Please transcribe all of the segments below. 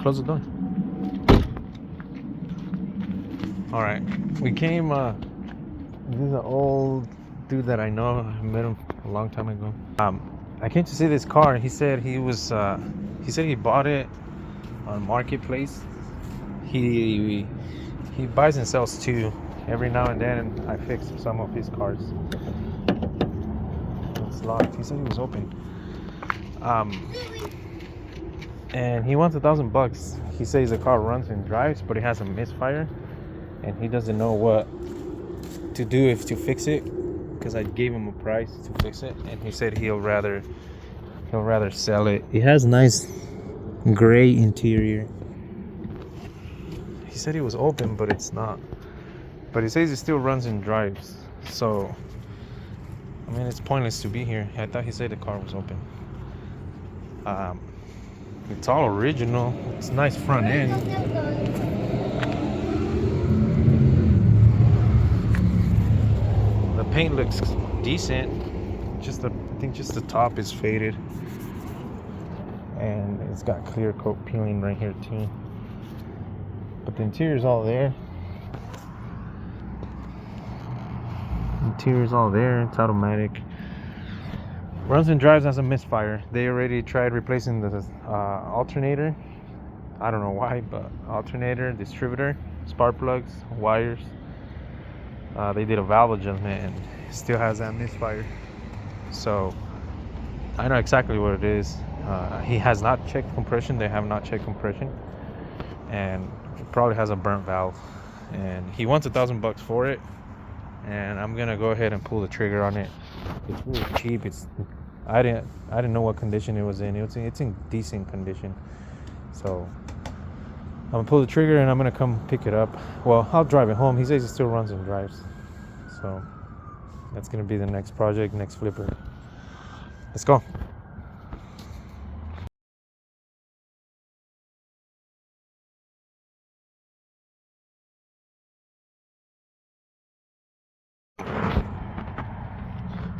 close the door. All right, we came. This is an old dude that I know. I met him a long time ago. I came to see this car. He said he was. He said he bought it on Marketplace. He buys and sells too. Every now and then, I fix some of his cars. It's locked. He said he was open. And he wants $1,000. He says the car runs and drives, but it has a misfire, and he doesn't know what to do if to fix it. Because I gave him a price to fix it, and he said he'll rather sell it. It has nice gray interior. He said it was open, but it's not. But he says it still runs and drives. So, I mean, it's pointless to be here. I thought he said the car was open. It's all original. It's a nice front end. The paint looks decent. I think just the top is faded. And it's got clear coat peeling right here too. But the interior's all there. Interior's all there. It's automatic. Runs and drives as a misfire. They already tried replacing the alternator. I don't know why, but alternator, distributor, spark plugs, wires. They did a valve adjustment and still has that misfire. So I know exactly what it is. He has not checked compression. They have not checked compression, and it probably has a burnt valve. And he wants $1,000 for it, and I'm gonna go ahead and pull the trigger on it. It's really cheap. I didn't know what condition it was in. It's in decent condition. So I'm gonna pull the trigger and I'm gonna come pick it up. Well, I'll drive it home. He says it still runs and drives. So that's gonna be the next project, next flipper. Let's go.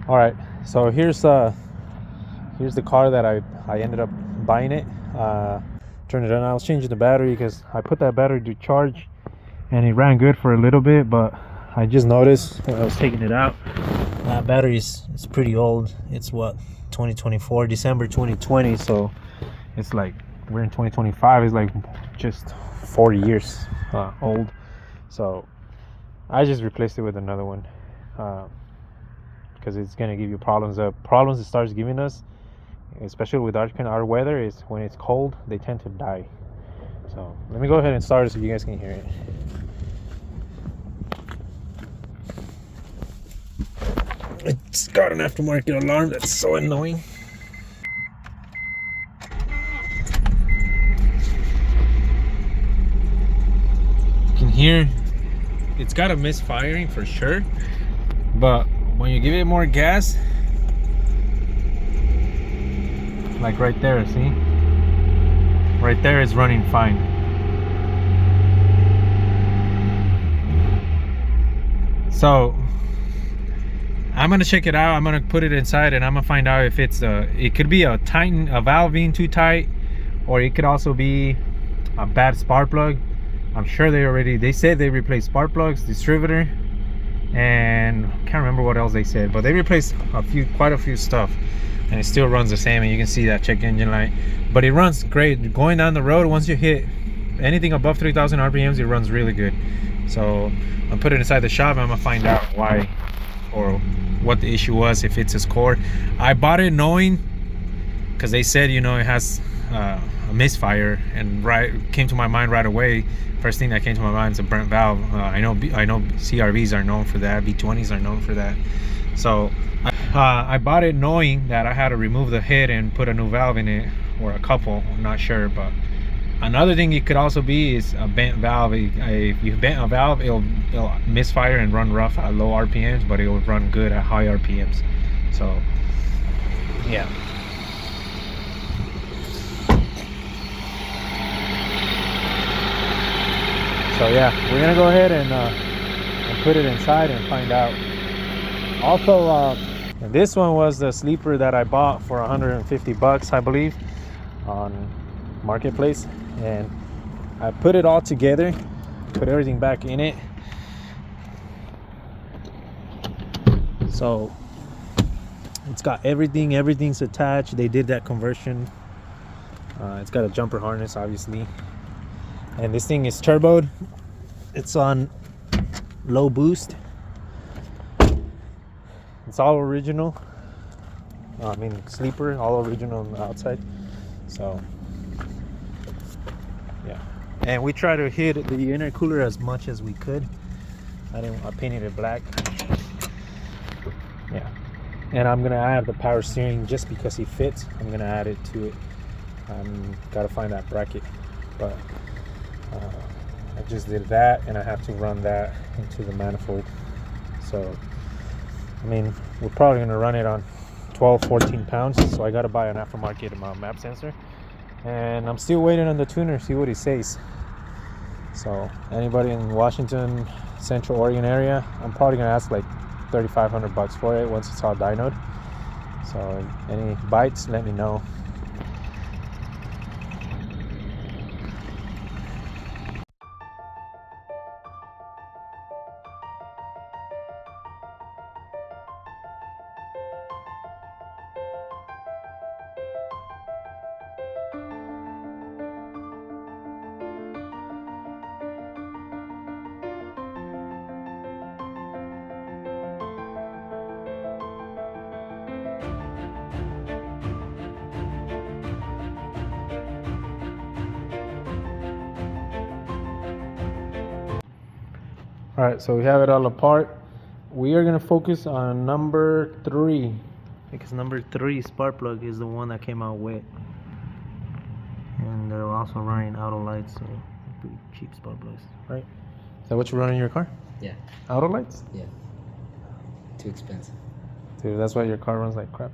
All right, so here's the car that I ended up buying it. Turned it on. I was changing the battery because I put that battery to charge and it ran good for a little bit, but I just noticed when I was taking it out, that battery is pretty old. It's what, 2024, December 2020, so it's like we're in 2025. It's like just 40 years old. So I just replaced it with another one. Because it's gonna give you problems. The problems it starts giving us, especially with our weather, is when it's cold, they tend to die. So let me go ahead and start it so you guys can hear it. It's got an aftermarket alarm that's so annoying. You can hear it's got a misfiring for sure, but when you give it more gas, like right there, see? Right there is running fine. So I'm gonna check it out. I'm gonna put it inside and I'm gonna find out if it's it could be a valve being too tight, or it could also be a bad spark plug. I'm sure they said they replaced spark plugs, distributor, and can't remember what else they said, but they replaced quite a few stuff, and it still runs the same. And you can see that check engine light, but it runs great going down the road. Once you hit anything above 3,000 RPMs, it runs really good. So I'm putting it inside the shop and I'm gonna find out why or what the issue was, if it's his core. I bought it knowing, because they said, you know, it has a misfire, and came to my mind right away. First thing that came to my mind is a burnt valve. I know CRVs are known for that, B20s are known for that. So I bought it knowing that I had to remove the head and put a new valve in it, or a couple, I'm not sure. But another thing it could also be is a bent valve. If you bent a valve, it'll misfire and run rough at low RPMs, but it will run good at high RPMs. So yeah. So yeah, we're gonna go ahead and put it inside and find out. Also, this one was the sleeper that I bought for $150, I believe, on marketplace, and I put it all together, put everything back in it. So it's got everything's attached. They did that conversion. It's got a jumper harness, obviously, and this thing is turboed. It's on low boost. It's all original. I mean, sleeper, all original on the outside. So yeah, and we try to hit the intercooler as much as we could. I painted it black. Yeah, and I'm gonna add the power steering just because it fits. I'm gonna add it to it. Gotta find that bracket, but I just did that, and I have to run that into the manifold. So I mean, we're probably gonna run it on 12-14 pounds, so I gotta buy an aftermarket map sensor, and I'm still waiting on the tuner, see what he says. So anybody in Washington, Central Oregon area, I'm probably gonna ask like $3,500 for it once it's all dynoed. So any bites, let me know. All right, so we have it all apart. We are gonna focus on number 3, because number 3 spark plug is the one that came out wet, and they're also running auto lights, so pretty cheap spark plugs, right? Is that what you run in your car? Yeah. Auto lights? Yeah. Too expensive. Dude, that's why your car runs like crap.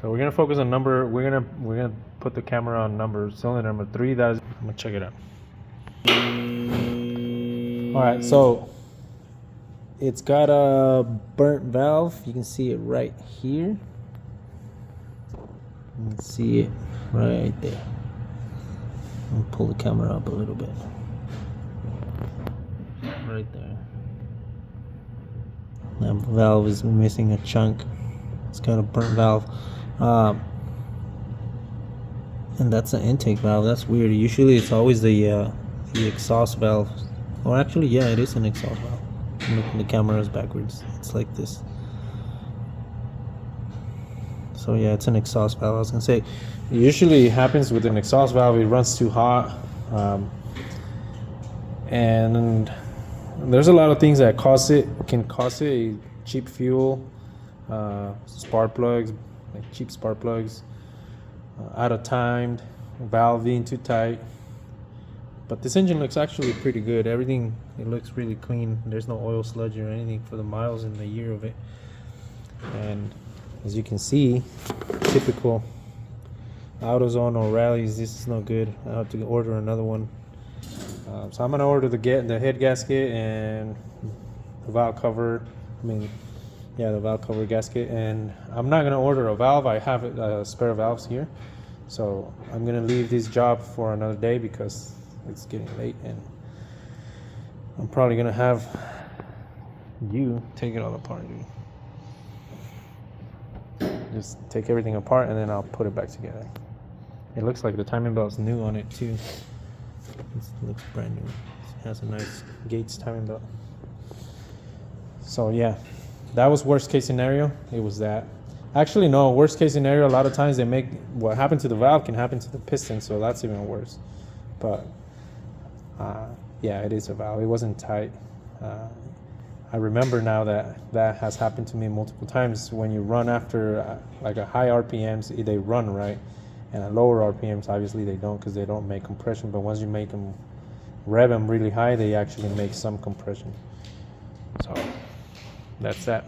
So we're gonna focus on number. We're gonna put the camera on cylinder number 3. I'm gonna check it out. All right, so it's got a burnt valve. You can see it right here. You can see it right there. I'll pull the camera up a little bit. Right there. That valve is missing a chunk. It's got a burnt valve. And that's an intake valve. That's weird. Usually it's always the exhaust valve. Or actually, yeah, it is an exhaust valve. The camera is backwards. It's like this. So yeah, it's an exhaust valve. I was gonna say, it usually happens with an exhaust valve. It runs too hot, and there's a lot of things that can cause it. Cheap fuel, spark plugs, like cheap spark plugs, out of timed, valve being too tight. But this engine looks actually pretty good. Everything, it looks really clean. There's no oil sludge or anything for the miles and the year of it. And as you can see, typical AutoZone or rallies, this is no good. I have to order another one. So I'm gonna order the head gasket and the valve cover. The valve cover gasket. And I'm not gonna order a valve. I have spare valves here. So I'm gonna leave this job for another day because it's getting late, and I'm probably gonna have you take it all apart, dude. Just take everything apart and then I'll put it back together. It looks like the timing belt's new on it too. It looks brand new. It has a nice Gates timing belt. So yeah, that was worst case scenario. It was that. Actually, no, worst case scenario, a lot of times they make what happened to the valve can happen to the piston, so that's even worse. But yeah, it is a valve. It wasn't tight. I remember now that has happened to me multiple times. When you run after like a high RPMs, they run right, and at lower RPMs, obviously they don't, because they don't make compression. But once you make them rev them really high, they actually make some compression. So that's that.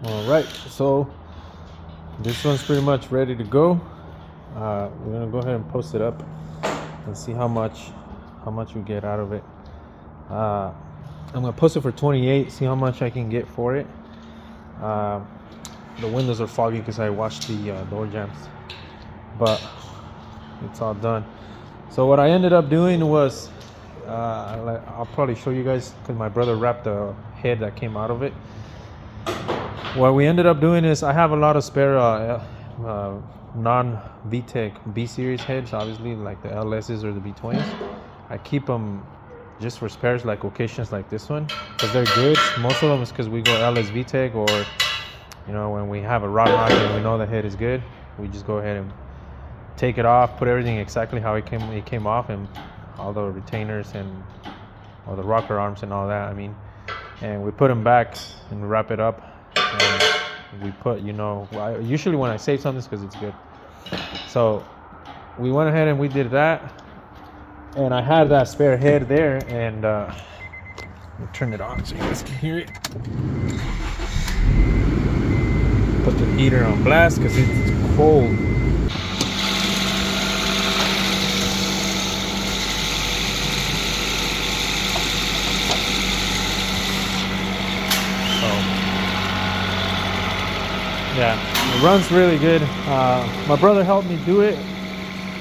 All right, so this one's pretty much ready to go. We're gonna go ahead and post it up and see how much we get out of it. I'm gonna post it for 28, see how much I can get for it. The windows are foggy because I washed the door jambs, but it's all done. So what I ended up doing was, I'll probably show you guys because my brother wrapped the head that came out of it. What we ended up doing is I have a lot of spare non-VTEC B-series heads, obviously, like the LSs or the B20s. I keep them just for spares, like occasions like this one, because they're good. Most of them is because we go LS VTEC, or you know, when we have a rod rocket and we know the head is good, we just go ahead and take it off, put everything exactly how it came off, and all the retainers and all the rocker arms and all that, I mean, and we put them back and wrap it up. And we put, you know, usually when I save something, it's because it's good. So we went ahead and we did that, and I had that spare head there, and let me turn it on so you guys can hear it. Put the heater on blast because it's cold. Yeah, it runs really good. My brother helped me do it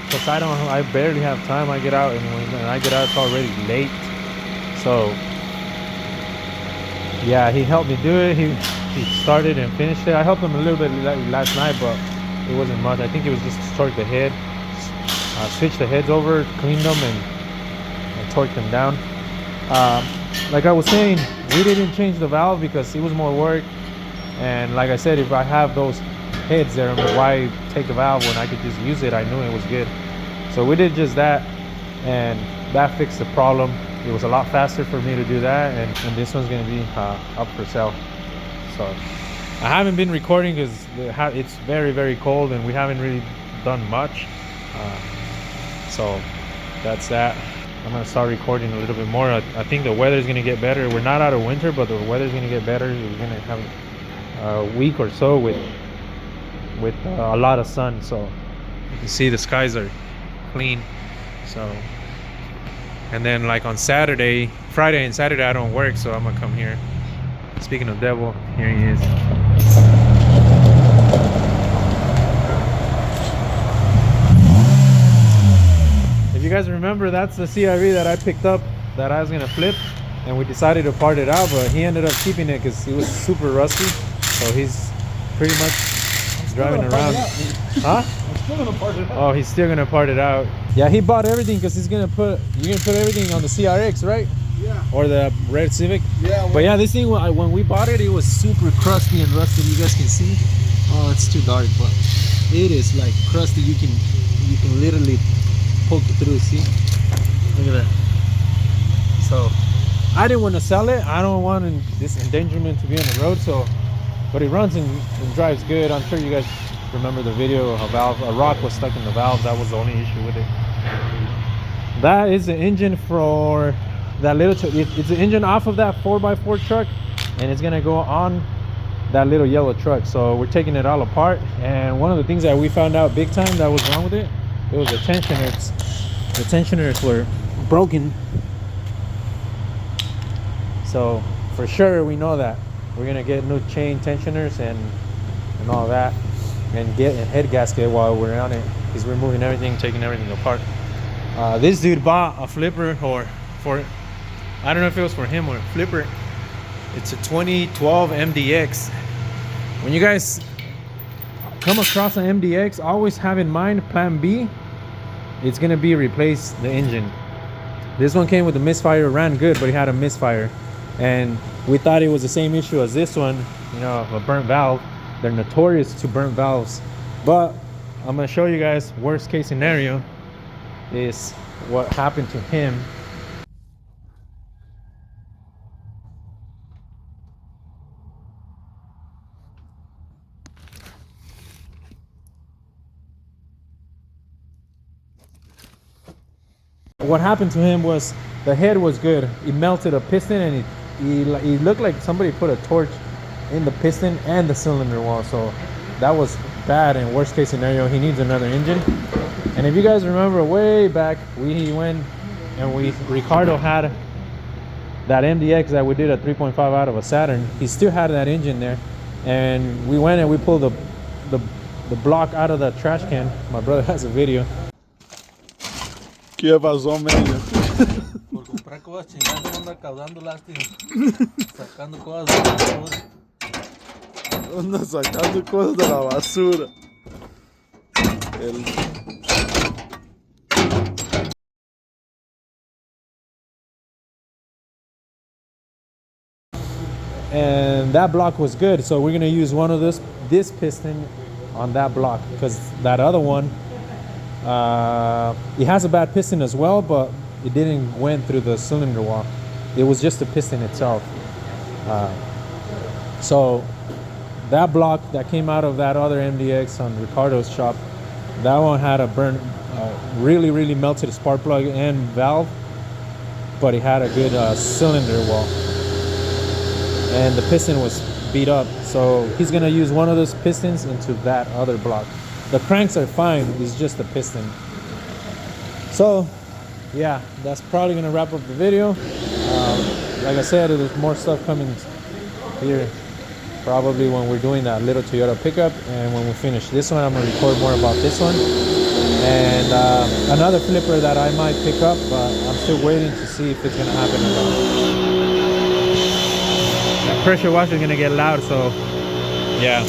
because I barely have time. I get out, and when I get out, it's already late. So yeah, he helped me do it. He started and finished it. I helped him a little bit last night, but it wasn't much. I think it was just to torque the head, switch the heads over, clean them, and torque them down. Like I was saying, we didn't change the valve because it was more work. And like I said, if I have those heads there, why take the valve when I could just use it? I knew it was good. So we did just that, and that fixed the problem. It was a lot faster for me to do that, and this one's gonna be up for sale. So I haven't been recording because it's very, very cold and we haven't really done much. So that's that. I'm gonna start recording a little bit more. I think the weather is gonna get better. We're not out of winter, but the weather is gonna get better. We're gonna have a week or so with a lot of sun, so you can see the skies are clean. So, and then like on Friday and Saturday I don't work, so I'm gonna come here. Speaking of devil, here he is. If you guys remember, that's the CRV that I picked up that I was gonna flip, and we decided to part it out, but he ended up keeping it because it was super rusty. So he's pretty much driving around. Huh? I'm still gonna part it out. Oh, he's still gonna part it out. Yeah, he bought everything because you're gonna put everything on the CRX, right? Yeah. Or the red Civic. Yeah. But yeah, this thing, when we bought it, it was super crusty and rusted. You guys can see. Oh, it's too dark, but it is like crusty. You can literally poke it through. See? Look at that. So I didn't want to sell it. I don't want this endangerment to be on the road. So. But it runs and drives good. I'm sure you guys remember the video. A rock was stuck in the valve. That was the only issue with it. That is the engine for that little truck. It's the engine off of that 4x4 truck, and it's gonna go on that little yellow truck. So we're taking it all apart. And one of the things that we found out big time that was wrong with it was the tensioners. The tensioners were broken. So for sure we know that. We're gonna get new chain tensioners and all that, and get a head gasket while we're on it. He's removing everything, taking everything apart. This dude bought a flipper, or I don't know if it was for him or a flipper. It's a 2012 MDX. When you guys come across an MDX, always have in mind plan B. It's gonna be replace the engine. This one came with a misfire, ran good, but it had a misfire. And we thought it was the same issue as this one, you know, a burnt valve. They're notorious to burnt valves. But I'm gonna show you guys worst case scenario is what happened to him. What happened to him was the head was good. He melted a piston, and it looked like somebody put a torch in the piston and the cylinder wall. So that was bad. In worst case scenario, he needs another engine. And if you guys remember way back, we went and Ricardo had that MDX that we did a 3.5 out of a Saturn. He still had that engine there, and we went and we pulled the block out of the trash can. My brother has a video. Que vazou meio. Por comprar cosas chingadas anda causando lástima. Sacando cosas de la basura. Anda sacando coisas da basura. And that block was good, so we're gonna use one of this piston on that block, because that other one it has a bad piston as well, but it didn't went through the cylinder wall. It was just the piston itself. So that block that came out of that other MDX on Ricardo's shop, that one had a burn, really melted spark plug and valve, but it had a good cylinder wall, and the piston was beat up. So he's gonna use one of those pistons into that other block. The cranks are fine, it's just the piston. So yeah, that's probably gonna wrap up the video. Like I said, there's more stuff coming here probably when we're doing that little Toyota pickup, and when we finish this one I'm gonna record more about this one and another flipper that I might pick up, but I'm still waiting to see if it's gonna happen or not. That pressure washer is gonna get loud, so yeah.